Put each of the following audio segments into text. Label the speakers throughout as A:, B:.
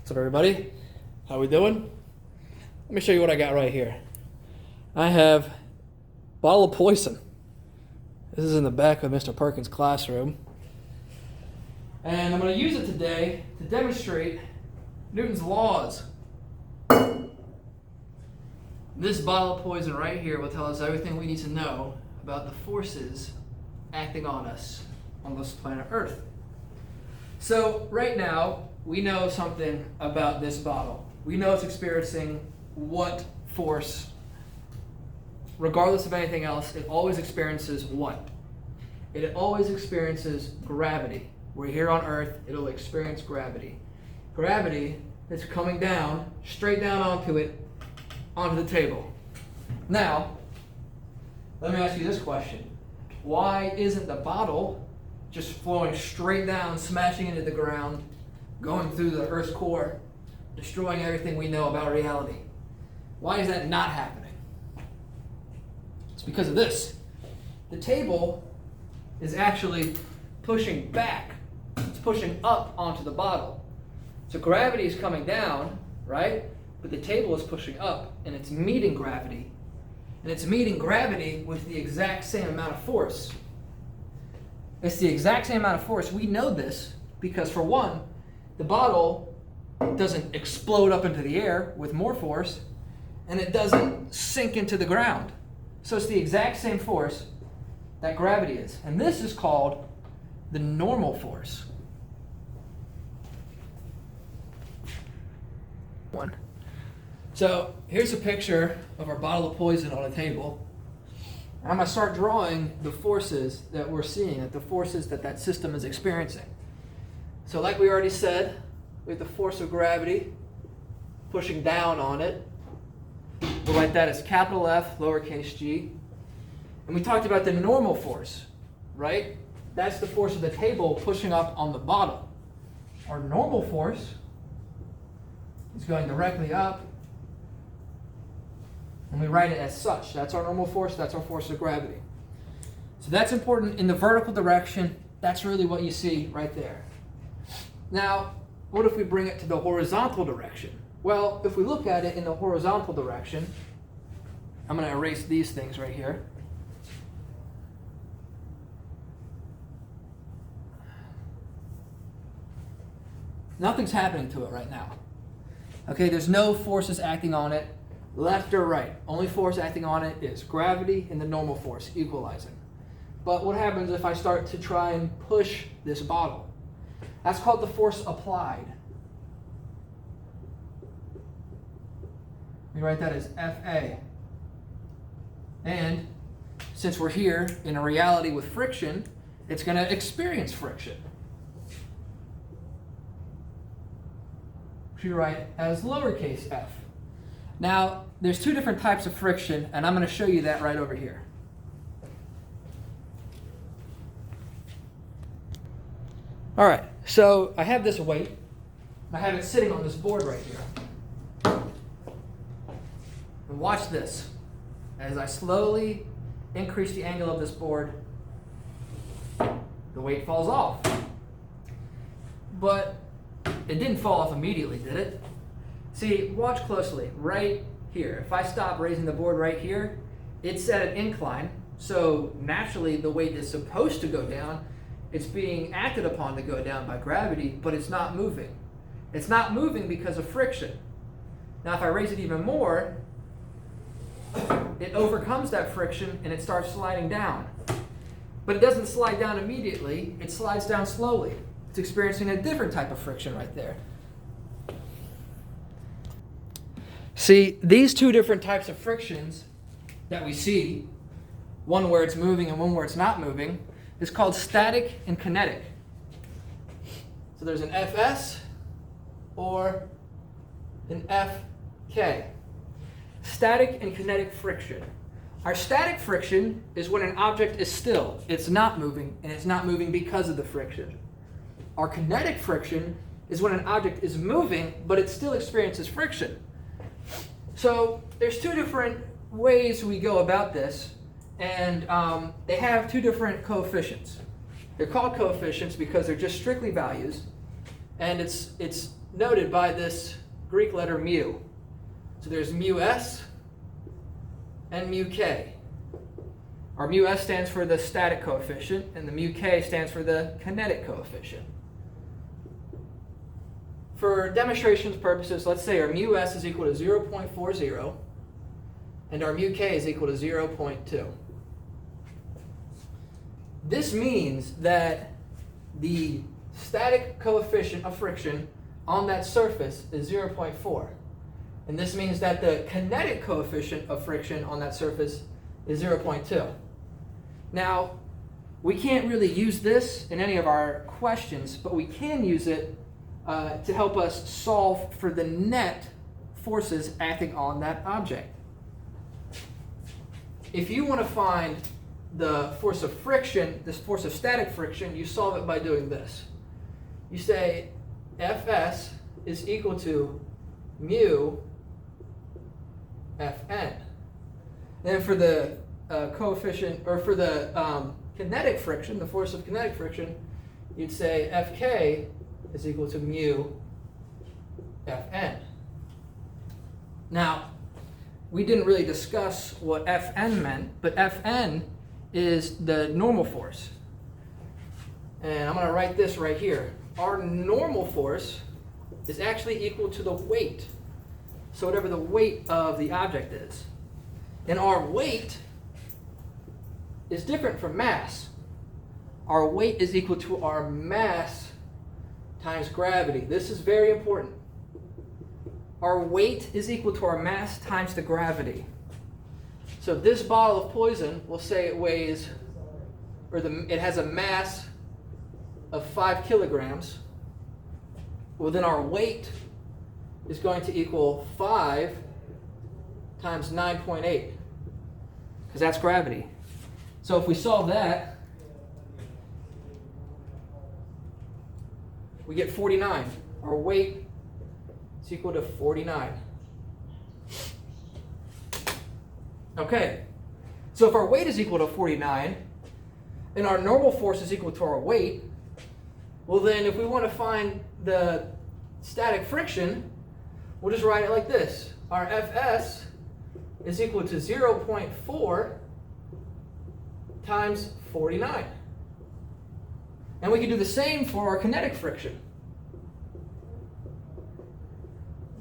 A: What's up, everybody? How we doing? Let me show you what I got right here. I have a bottle of poison. This is in the back of Mr. Perkins' classroom. And I'm going to use it today to demonstrate Newton's laws. This bottle of poison right here will tell us everything we need to know about the forces acting on us on this planet Earth. So right now, we know something about this bottle. We know it's experiencing what force? Regardless of anything else, it always experiences what? It always experiences gravity. We're here on Earth, it'll experience gravity. Gravity is coming down, straight down onto it, onto the table. Now, let me ask you this question. Why isn't the bottle just flowing straight down, smashing into the ground, going through the Earth's core, destroying everything we know about reality? Why is that not happening? It's because of this. The table is actually pushing back. It's pushing up onto the bottle. So gravity is coming down, right? But the table is pushing up, and it's meeting gravity. And it's meeting gravity with the exact same amount of force. It's the exact same amount of force. We know this because, for one, the bottle doesn't explode up into the air with more force, and it doesn't sink into the ground. So it's the exact same force that gravity is. And this is called the normal force. So here's a picture of our bottle of poison on a table. And I'm going to start drawing the forces that we're seeing, the forces that system is experiencing. So like we already said, we have the force of gravity pushing down on it. We'll write that as capital F, lowercase g. And we talked about the normal force, right? That's the force of the table pushing up on the bottle. Our normal force is going directly up, and we write it as such. That's our normal force, that's our force of gravity. So that's important in the vertical direction. That's really what you see right there. Now, what if we bring it to the horizontal direction? Well, if we look at it in the horizontal direction, I'm going to erase these things right here. Nothing's happening to it right now. Okay, there's no forces acting on it, left or right. Only force acting on it is gravity and the normal force equalizing. But what happens if I start to try and push this bottle? That's called the force applied. We write that as Fa. And since we're here in a reality with friction, it's going to experience friction. We write as lowercase f. Now, there's two different types of friction, and I'm going to show you that right over here. All right, so I have this weight. I have it sitting on this board right here. And watch this. As I slowly increase the angle of this board, the weight falls off. But it didn't fall off immediately, did it? See, watch closely, right here. If I stop raising the board right here, it's at an incline, so naturally the weight is supposed to go down. It's being acted upon to go down by gravity, but it's not moving. It's not moving because of friction. Now if I raise it even more, it overcomes that friction and it starts sliding down. But it doesn't slide down immediately, it slides down slowly. It's experiencing a different type of friction right there. See, these two different types of frictions that we see, one where it's moving and one where it's not moving, is called static and kinetic. So there's an Fs or an Fk. Static and kinetic friction. Our static friction is when an object is still. It's not moving, and it's not moving because of the friction. Our kinetic friction is when an object is moving, but it still experiences friction. So there's two different ways we go about this, and they have two different coefficients. They're called coefficients because they're just strictly values, and it's noted by this Greek letter mu. So there's mu s and mu k. Our mu s stands for the static coefficient, and the mu k stands for the kinetic coefficient. For demonstrations purposes, let's say our mu s is equal to 0.40 and our mu k is equal to 0.2. This means that the static coefficient of friction on that surface is 0.4. And this means that the kinetic coefficient of friction on that surface is 0.2. Now, we can't really use this in any of our questions, but we can use it to help us solve for the net forces acting on that object. If you want to find the force of friction, this force of static friction, you solve it by doing this. You say Fs is equal to mu Fn. Then for the coefficient, or for the kinetic friction, the force of kinetic friction, you'd say Fk is equal to mu Fn. Now, we didn't really discuss what Fn meant, but Fn is the normal force. And I'm going to write this right here. Our normal force is actually equal to the weight. So whatever the weight of the object is. And our weight is different from mass. Our weight is equal to our mass times gravity. This is very important. Our weight is equal to our mass times the gravity. So if this bottle of poison, we'll say it weighs, or it has a mass of 5 kilograms, well then our weight is going to equal 5 times 9.8, because that's gravity. So if we solve that, we get 49. Our weight is equal to 49. Okay, so if our weight is equal to 49, and our normal force is equal to our weight, well then if we want to find the static friction, we'll just write it like this. Our Fs is equal to 0.4 times 49. And we can do the same for our kinetic friction.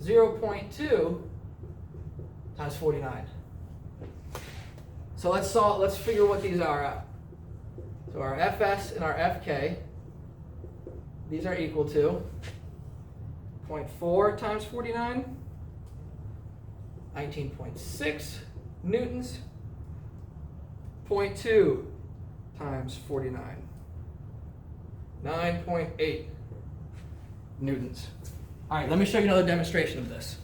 A: 0.2 times 49. So let's figure what these are out. So our Fs and our Fk, these are equal to 0.4 times 49, 19.6 newtons, 0.2 times 49, 9.8 newtons. All right, let me show you another demonstration of this.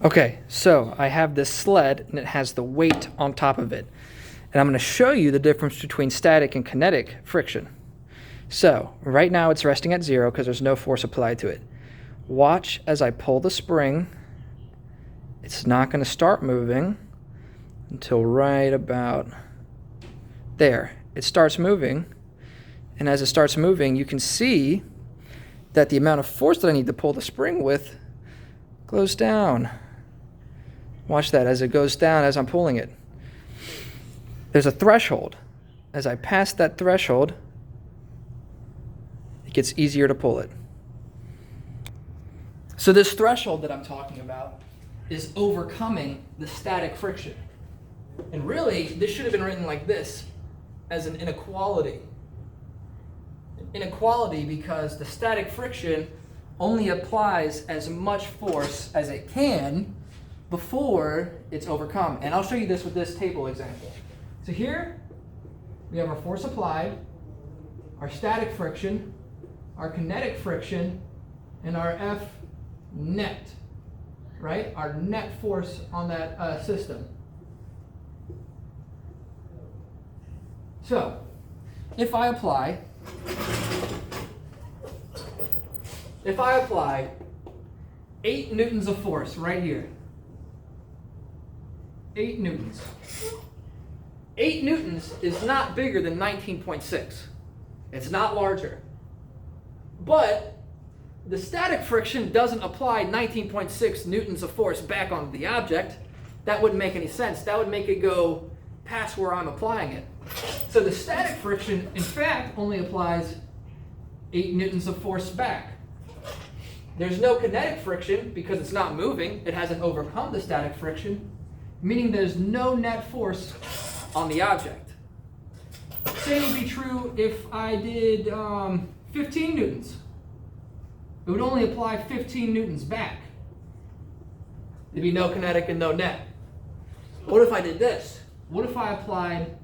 A: Okay, so I have this sled and it has the weight on top of it. And I'm going to show you the difference between static and kinetic friction. So right now it's resting at 0 because there's no force applied to it. Watch as I pull the spring. It's not going to start moving until right about there. It starts moving, and as it starts moving, you can see that the amount of force that I need to pull the spring with goes down. Watch that as it goes down as I'm pulling it. There's a threshold. As I pass that threshold, it gets easier to pull it. So this threshold that I'm talking about is overcoming the static friction. And really, this should have been written like this, as an inequality. An inequality because the static friction only applies as much force as it can before it's overcome. And I'll show you this with this table example. So here, we have our force applied, our static friction, our kinetic friction, and our F net, right? Our net force on that system. So, if I apply 8 newtons of force right here, 8 newtons. 8 newtons is not bigger than 19.6. It's not larger. But the static friction doesn't apply 19.6 newtons of force back onto the object. That wouldn't make any sense. That would make it go past where I'm applying it. So the static friction, in fact, only applies 8 newtons of force back. There's no kinetic friction because it's not moving. It hasn't overcome the static friction, meaning there's no net force on the object. Same would be true if I did 15 newtons. It would only apply 15 newtons back. There'd be no kinetic and no net. What if I did this? What if I applied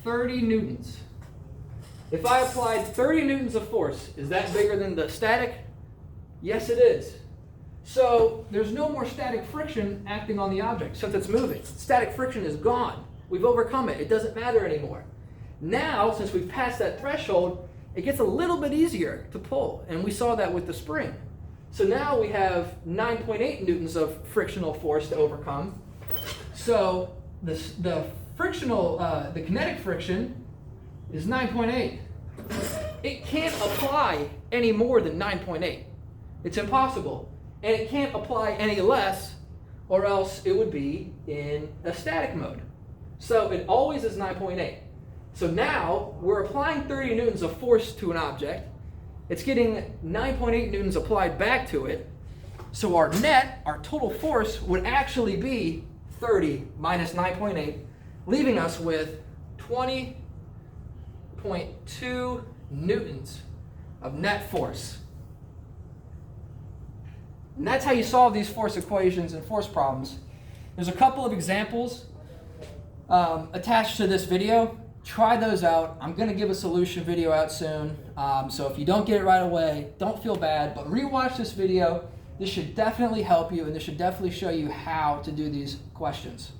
A: 30 newtons? If I applied 30 newtons of force, is that bigger than the static? Yes, it is. So there's no more static friction acting on the object since it's moving. Static friction is gone. We've overcome it. It doesn't matter anymore. Now, since we've passed that threshold, it gets a little bit easier to pull, and we saw that with the spring. So now we have 9.8 newtons of frictional force to overcome. So the kinetic friction is 9.8. It can't apply any more than 9.8. It's impossible. And it can't apply any less, or else it would be in a static mode. So it always is 9.8. So now we're applying 30 newtons of force to an object. It's getting 9.8 newtons applied back to it. So our net, our total force, would actually be 30 minus 9.8, leaving us with 20.2 newtons of net force. And that's how you solve these force equations and force problems. There's a couple of examples attached to this video. Try those out. I'm going to give a solution video out soon. So if you don't get it right away, don't feel bad, but rewatch this video. This should definitely help you, and this should definitely show you how to do these questions.